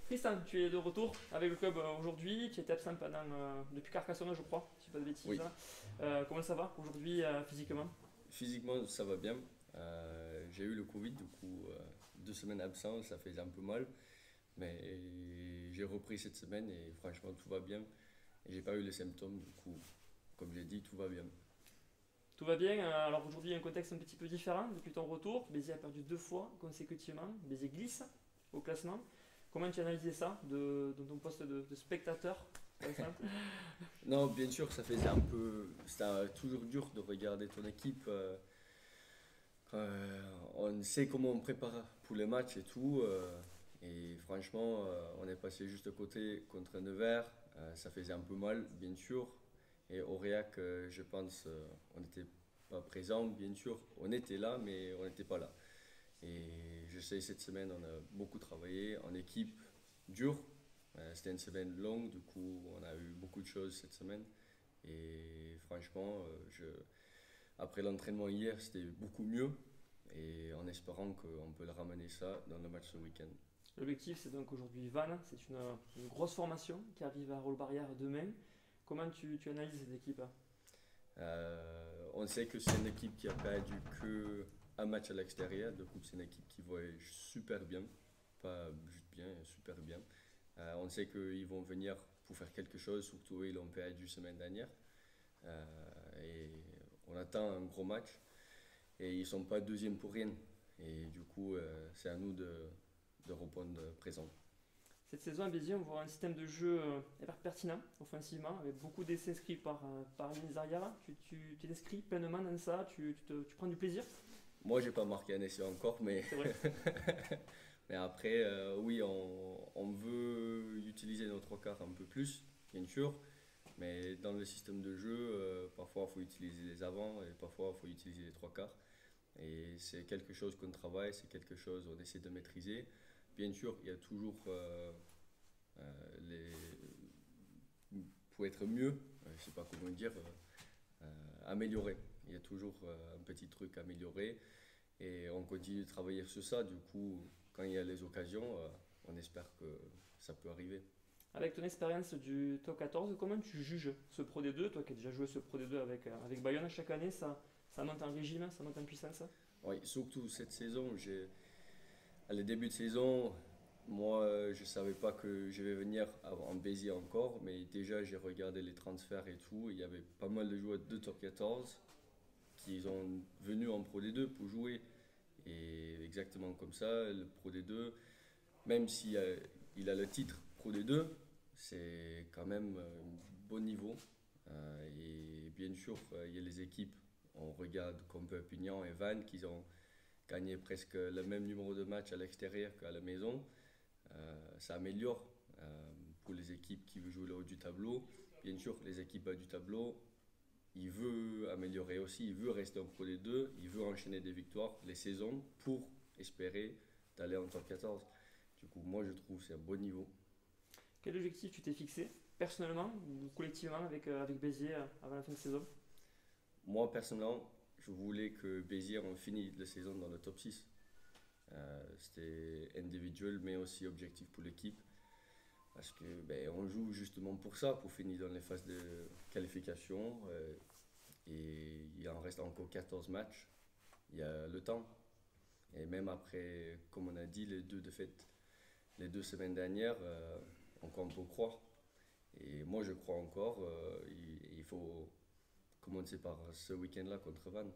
Tristan, tu es de retour avec le club aujourd'hui. Tu étais absent depuis Carcassonne, je crois, si je dis pas de bêtises. Oui, Comment ça va aujourd'hui physiquement? physiquement ça va bien. J'ai eu le Covid, du coup 2 semaines absent, ça faisait un peu mal. Mais j'ai repris cette semaine et franchement tout va bien. Et j'ai pas eu les symptômes, du coup, comme j'ai dit, tout va bien. Tout va bien. Alors aujourd'hui, il y a un contexte un petit peu différent depuis ton retour. Béziers a perdu 2 fois consécutivement. Béziers glisse au classement. Comment tu analysais ça de ton poste de spectateur, par exemple? Non, bien sûr, ça faisait un peu. C'était toujours dur de regarder ton équipe. On sait comment on prépare pour les matchs et tout. Et franchement, on est passé juste à côté contre Nevers. Ça faisait un peu mal, bien sûr. Et Aurillac, je pense, on n'était pas présent, bien sûr. On était là, mais on n'était pas là. Et je sais, cette semaine, on a beaucoup travaillé en équipe, dur. C'était une semaine longue, du coup, on a eu beaucoup de choses cette semaine. Et franchement, après l'entraînement hier, c'était beaucoup mieux. Et en espérant qu'on peut le ramener ça dans le match ce week-end. L'objectif, c'est donc aujourd'hui Vannes. C'est une grosse formation qui arrive à Rolle-Barrière demain. Comment tu analyses cette équipe? On sait que c'est une équipe qui a perdu que un match à l'extérieur. Du coup, c'est une équipe qui voyage super bien. Pas juste bien, super bien. On sait qu'ils vont venir pour faire quelque chose, surtout ils l'ont perdu semaine dernière. Et on attend un gros match. Et ils ne sont pas deuxième pour rien. Et du coup, c'est à nous de répondre présent. Cette saison à Béziers, on voit un système de jeu hyper pertinent offensivement, avec beaucoup d'essais inscrits par Yannis Ariara. Tu t'inscris pleinement dans ça, tu prends du plaisir, Moi, j'ai pas marqué un essai encore, mais, c'est vrai. mais après, oui, on veut utiliser nos trois quarts un peu plus, bien sûr. Mais dans le système de jeu, parfois, il faut utiliser les avants et parfois, il faut utiliser les trois quarts. Et c'est quelque chose qu'on travaille, c'est quelque chose qu'on essaie de maîtriser. Bien sûr, il y a toujours les... pour être mieux, je ne sais pas comment dire, améliorer. Il y a toujours un petit truc à améliorer et on continue de travailler sur ça. Du coup, quand il y a les occasions, on espère que ça peut arriver. Avec ton expérience du top 14, comment tu juges ce Pro D2, toi qui as déjà joué ce Pro D2 avec Bayonne chaque année, ça monte en régime, ça monte en puissance? Oui, surtout cette saison, à le début de saison, moi je ne savais pas que je vais venir en Béziers encore, mais déjà j'ai regardé les transferts et tout. Il y avait pas mal de joueurs de top 14 qui sont venus en Pro D2 pour jouer. Et exactement comme ça, le Pro D2, même si il a le titre Pro D2, c'est quand même un bon niveau. Et bien sûr, il y a les équipes, on regarde comme Perpignan et Vannes qui ont gagné presque le même numéro de matchs à l'extérieur qu'à la maison. Ça améliore pour les équipes qui veulent jouer le haut du tableau. Bien sûr, les équipes bas du tableau, il veut améliorer aussi, il veut rester en Pro D2, il veut enchaîner des victoires, les saisons, pour espérer d'aller en top 14. Du coup, moi je trouve que c'est un bon niveau. Quel objectif tu t'es fixé, personnellement ou collectivement avec Béziers avant la fin de saison? Moi personnellement, je voulais que Béziers on finisse la saison dans le top 6. C'était individuel mais aussi objectif pour l'équipe. Parce que on joue justement pour ça, pour finir dans les phases de qualification. Et il en reste encore 14 matchs. Il y a le temps. Et même après, comme on a dit, les deux défaites, les 2 semaines dernières, encore on peut croire. Et moi, je crois encore. Il faut commencer par ce week-end-là contre Vannes.